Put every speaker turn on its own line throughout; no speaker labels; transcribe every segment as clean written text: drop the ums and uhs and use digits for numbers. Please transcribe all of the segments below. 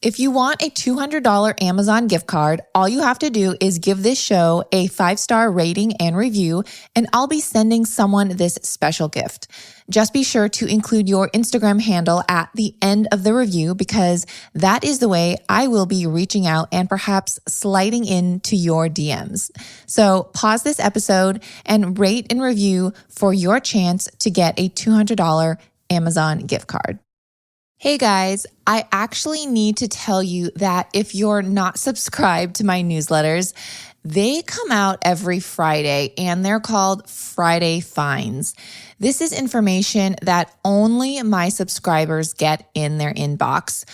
If you want a $200 Amazon gift card, all you have to do is give this show a 5-star rating and review, and I'll be sending someone this special gift. Just be sure to include your Instagram handle at the end of the review, because that is the way I will be reaching out and perhaps sliding into your DMs. So pause this episode and rate and review for your chance to get a $200 Amazon gift card. Hey guys, I actually need to tell you that if you're not subscribed to my newsletters, they come out every Friday and they're called Friday Finds. This is information that only my subscribers get in their inbox.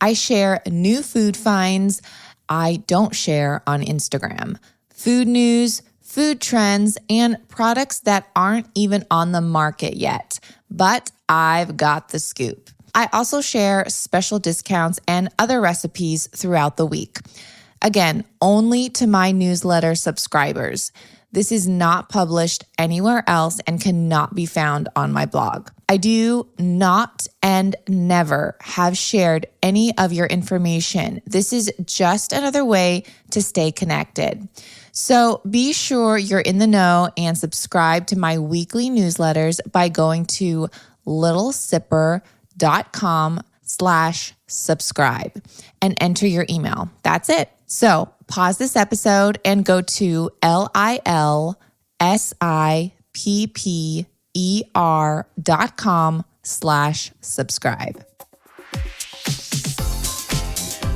I share new food finds I don't share on Instagram, food news, food trends, and products that aren't even on the market yet, but I've got the scoop. I also share special discounts and other recipes throughout the week. Again, only to my newsletter subscribers. This is not published anywhere else and cannot be found on my blog. I do not and never have shared any of your information. This is just another way to stay connected. So be sure you're in the know and subscribe to my weekly newsletters by going to littlesipper.com/subscribe and enter your email. That's it. So pause this episode and go to LILSIPPER.com/subscribe.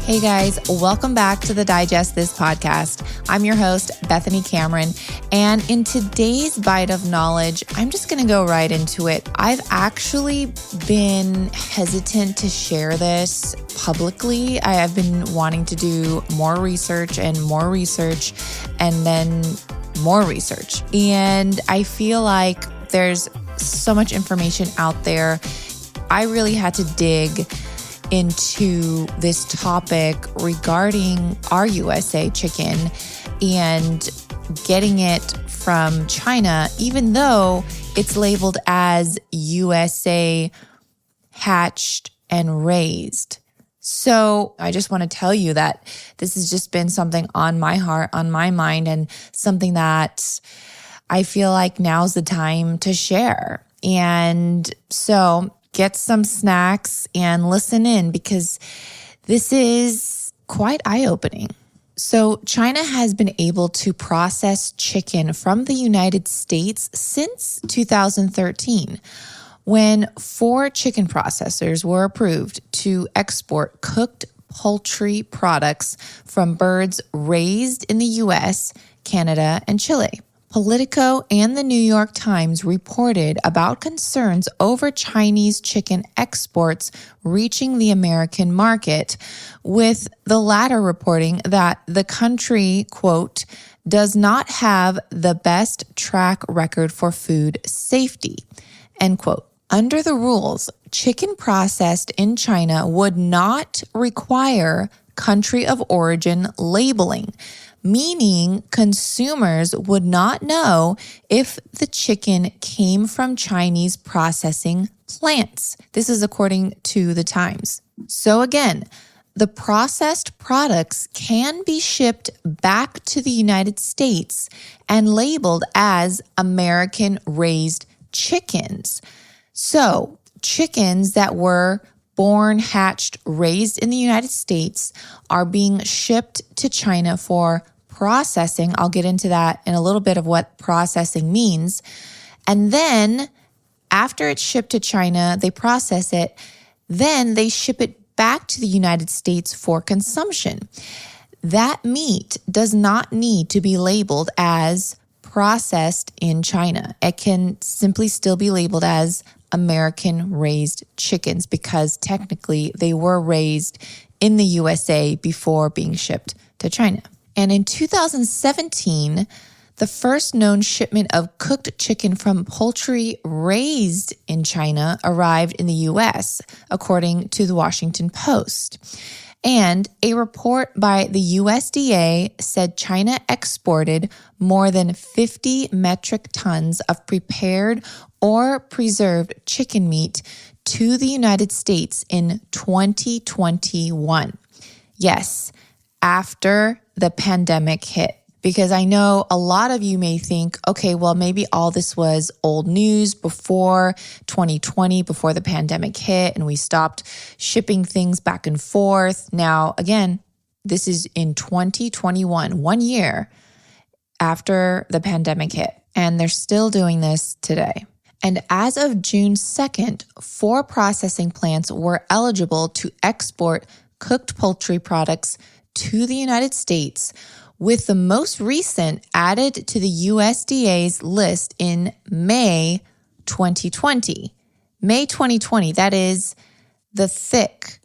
Hey guys, welcome back to the Digest This podcast. I'm your host, Bethany Cameron, and in today's bite of knowledge, I'm just going to go right into it. I've actually been hesitant to share this publicly. I have been wanting to do more research and then more research. And I feel like there's so much information out there. I really had to dig into this topic regarding our USA chicken and getting it from China, even though it's labeled as USA hatched and raised. So I just want to tell you that this has just been something on my heart, on my mind, and something that I feel like now's the time to share. And so get some snacks and listen in, because this is quite eye-opening. So China has been able to process chicken from the United States since 2013, when 4 chicken processors were approved to export cooked poultry products from birds raised in the US, Canada, and Chile. Politico and the New York Times reported about concerns over Chinese chicken exports reaching the American market, with the latter reporting that the country, quote, does not have the best track record for food safety, end quote. Under the rules, chicken processed in China would not require country of origin labeling, meaning consumers would not know if the chicken came from Chinese processing plants. This is according to the Times. So again, the processed products can be shipped back to the United States and labeled as American-raised chickens. So chickens that were born, hatched, raised in the United States are being shipped to China for processing. I'll get into that in a little bit of what processing means. And then after it's shipped to China, they process it, then they ship it back to the United States for consumption. That meat does not need to be labeled as processed in China. It can simply still be labeled as American-raised chickens, because technically they were raised in the USA before being shipped to China. And in 2017, the first known shipment of cooked chicken from poultry raised in China arrived in the US, according to the Washington Post. And a report by the USDA said China exported more than 50 metric tons of prepared or preserved chicken meat to the United States in 2021. Yes, after the pandemic hit. Because I know a lot of you may think, okay, well, maybe all this was old news before 2020, before the pandemic hit, and we stopped shipping things back and forth. Now, again, this is in 2021, 1 year after the pandemic hit, and they're still doing this today. And as of June 2nd, 4 processing plants were eligible to export cooked poultry products to the United States, with the most recent added to the USDA's list in May 2020. May 2020, that is the thick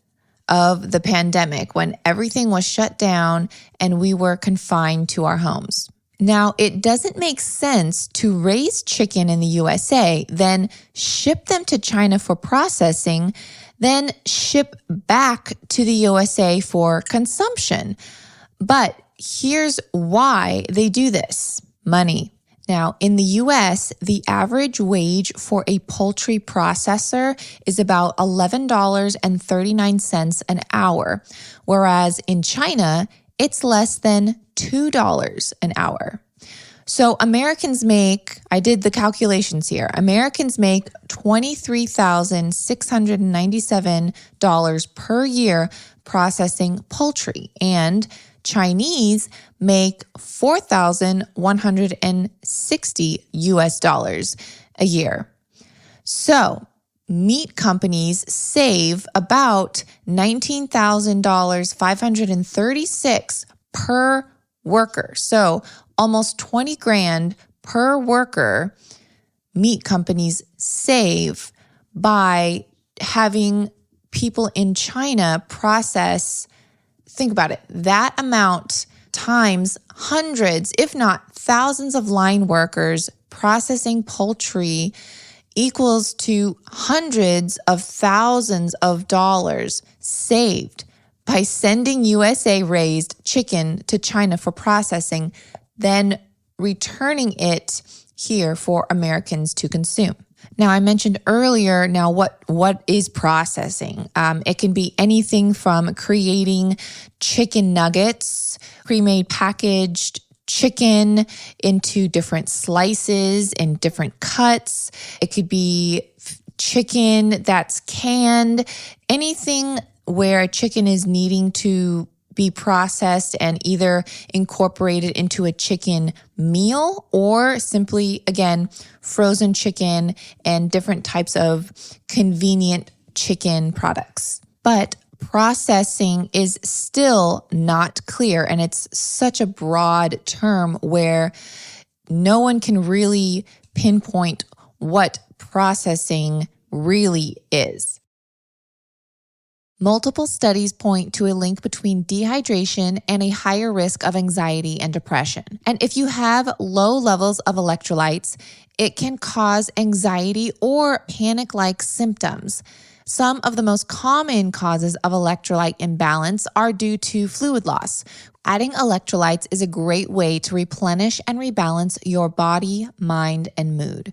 of the pandemic when everything was shut down and we were confined to our homes. Now, it doesn't make sense to raise chicken in the USA, then ship them to China for processing, then ship back to the USA for consumption. But here's why they do this: money. Now, in the US, the average wage for a poultry processor is about $11.39 an hour, whereas in China, it's less than $2 an hour. So Americans make, I did the calculations here, Americans make $23,697 per year processing poultry, and Chinese make $4,160 US a year. So meat companies save about $19,536 per worker. So almost 20 grand per worker meat companies save by having people in China process. Think about it, that amount times hundreds, if not thousands of line workers processing poultry equals to hundreds of thousands of dollars saved by sending USA-raised chicken to China for processing, then returning it here for Americans to consume. Now, I mentioned earlier, now what is processing? It can be anything from creating chicken nuggets, pre-made packaged chicken into different slices and different cuts. It could be chicken that's canned, anything where a chicken is needing to be processed and either incorporated into a chicken meal or simply, again, frozen chicken and different types of convenient chicken products. But processing is still not clear, and it's such a broad term where no one can really pinpoint what processing really is. Multiple studies point to a link between dehydration and a higher risk of anxiety and depression. And if you have low levels of electrolytes, it can cause anxiety or panic-like symptoms. Some of the most common causes of electrolyte imbalance are due to fluid loss. Adding electrolytes is a great way to replenish and rebalance your body, mind, and mood.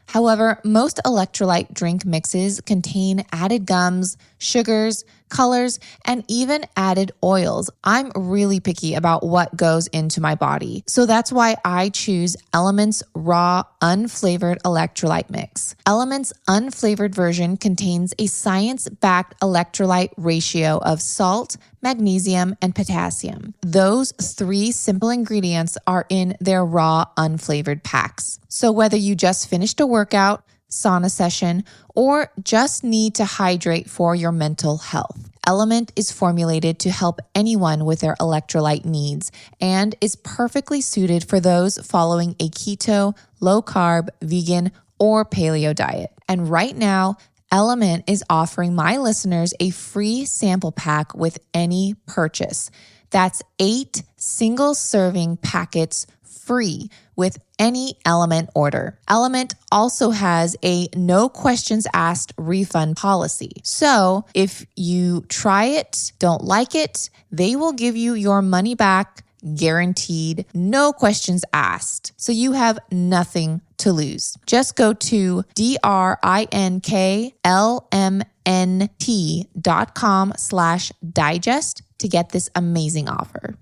However, most electrolyte drink mixes contain added gums, sugars, colors, and even added oils. I'm really picky about what goes into my body, so that's why I choose Element's Raw Unflavored Electrolyte Mix. Element's unflavored version contains a science-backed electrolyte ratio of salt, magnesium, and potassium. Those 3 simple ingredients are in their raw, unflavored packs. So whether you just finished a workout, sauna session, or just need to hydrate for your mental health, Element is formulated to help anyone with their electrolyte needs and is perfectly suited for those following a keto, low-carb, vegan, or paleo diet. And right now, Element is offering my listeners a free sample pack with any purchase. That's 8 single-serving packets free with any Element order. Element also has a no questions asked refund policy. So if you try it, don't like it, they will give you your money back, guaranteed, no questions asked. So you have nothing to lose. Just go to drinklmnt.com nt.com/digest to get this amazing offer.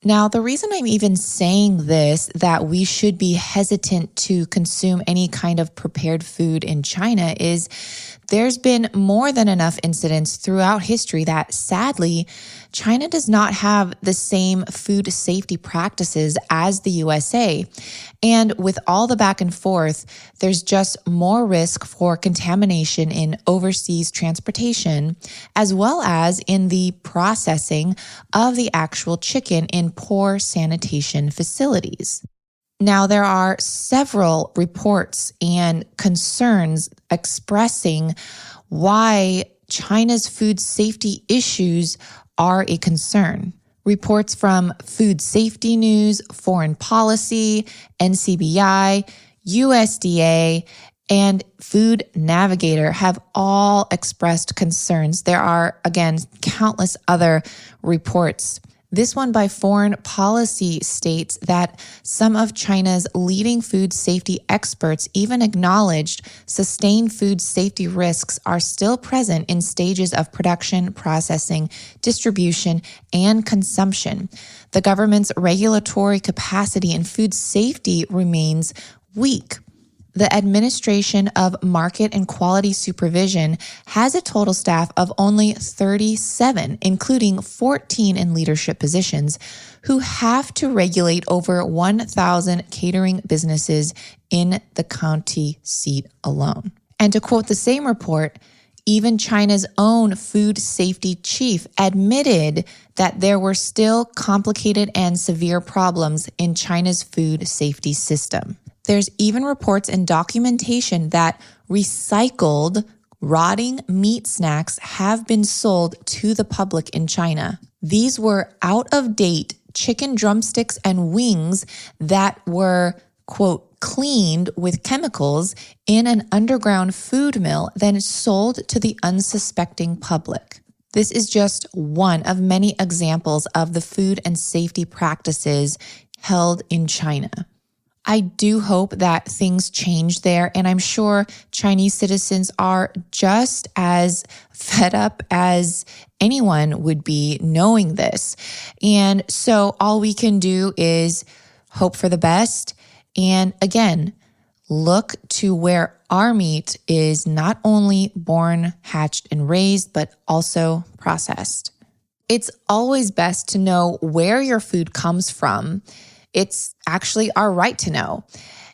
Now, the reason I'm even saying this, that we should be hesitant to consume any kind of prepared food in China, is there's been more than enough incidents throughout history that sadly, China does not have the same food safety practices as the USA. And with all the back and forth, there's just more risk for contamination in overseas transportation, as well as in the processing of the actual chicken in poor sanitation facilities. Now, there are several reports and concerns expressing why China's food safety issues are a concern. Reports from Food Safety News, Foreign Policy, NCBI, USDA, and Food Navigator have all expressed concerns. There are, again, countless other reports. This one by Foreign Policy states that some of China's leading food safety experts even acknowledged sustained food safety risks are still present in stages of production, processing, distribution, and consumption. The government's regulatory capacity in food safety remains weak. The Administration of Market and Quality Supervision has a total staff of only 37, including 14 in leadership positions, who have to regulate over 1,000 catering businesses in the county seat alone. And to quote the same report, even China's own food safety chief admitted that there were still complicated and severe problems in China's food safety system. There's even reports and documentation that recycled, rotting meat snacks have been sold to the public in China. These were out-of-date chicken drumsticks and wings that were, quote, cleaned with chemicals in an underground food mill, then sold to the unsuspecting public. This is just one of many examples of the food and safety practices held in China. I do hope that things change there, and I'm sure Chinese citizens are just as fed up as anyone would be knowing this. And so all we can do is hope for the best. And again, look to where our meat is not only born, hatched, and raised, but also processed. It's always best to know where your food comes from. It's actually our right to know.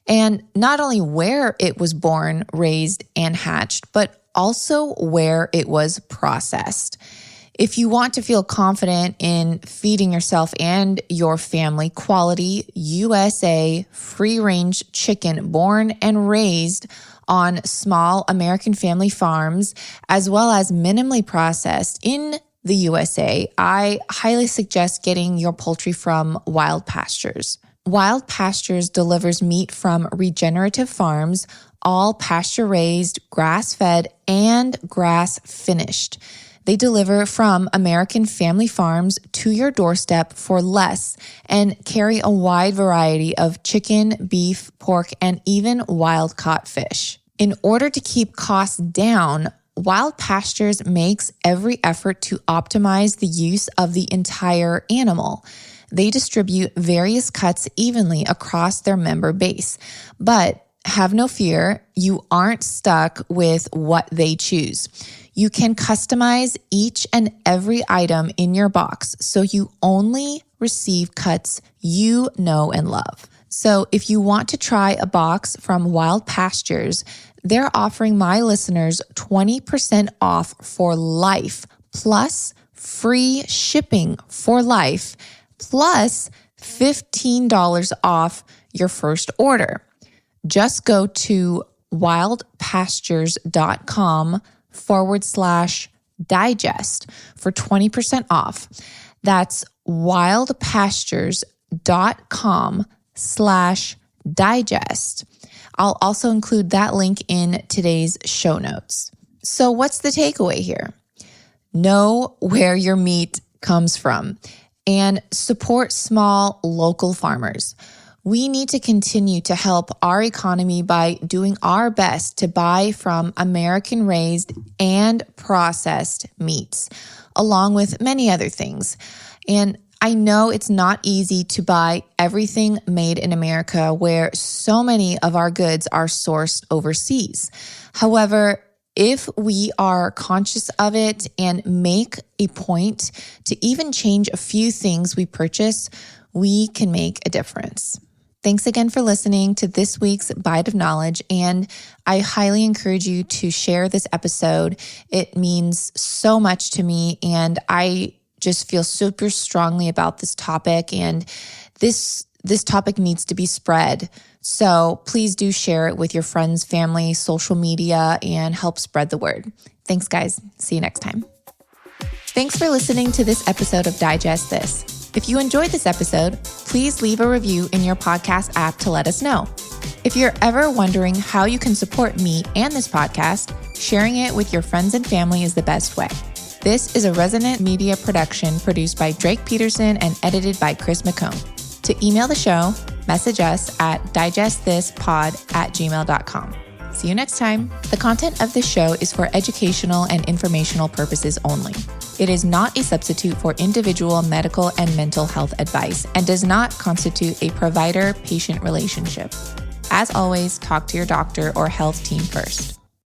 And not only where it was born, raised, and hatched, but also where it was processed. If you want to feel confident in feeding yourself and your family quality USA free-range chicken born and raised on small American family farms, as well as minimally processed in the USA, I highly suggest getting your poultry from Wild Pastures. Wild Pastures delivers meat from regenerative farms, all pasture-raised, grass-fed, and grass-finished. They deliver from American family farms to your doorstep for less and carry a wide variety of chicken, beef, pork, and even wild-caught fish. In order to keep costs down, Wild Pastures makes every effort to optimize the use of the entire animal. They distribute various cuts evenly across their member base. But have no fear, you aren't stuck with what they choose. You can customize each and every item in your box so you only receive cuts you know and love. So if you want to try a box from Wild Pastures, they're offering my listeners 20% off for life, plus free shipping for life, plus $15 off your first order. Just go to wildpastures.com/digest for 20% off. That's wildpastures.com/digest. I'll also include that link in today's show notes. So what's the takeaway here? Know where your meat comes from and support small local farmers. We need to continue to help our economy by doing our best to buy from American-raised and processed meats, along with many other things. And I know it's not easy to buy everything made in America where so many of our goods are sourced overseas. However, if we are conscious of it and make a point to even change a few things we purchase, we can make a difference. Thanks again for listening to this week's Bite of Knowledge, and I highly encourage you to share this episode. It means so much to me, and I just feel super strongly about this topic, and this topic needs to be spread. So please do share it with your friends, family, social media, and help spread the word. Thanks, guys. See you next time. Thanks for listening to this episode of Digest This. If you enjoyed this episode, please leave a review in your podcast app to let us know. If you're ever wondering how you can support me and this podcast, sharing it with your friends and family is the best way. This is a Resonant Media production produced by Drake Peterson and edited by Chris McComb. To email the show, message us at digestthispod@gmail.com. See you next time. The content of this show is for educational and informational purposes only. It is not a substitute for individual medical and mental health advice and does not constitute a provider-patient relationship. As always, talk to your doctor or health team first.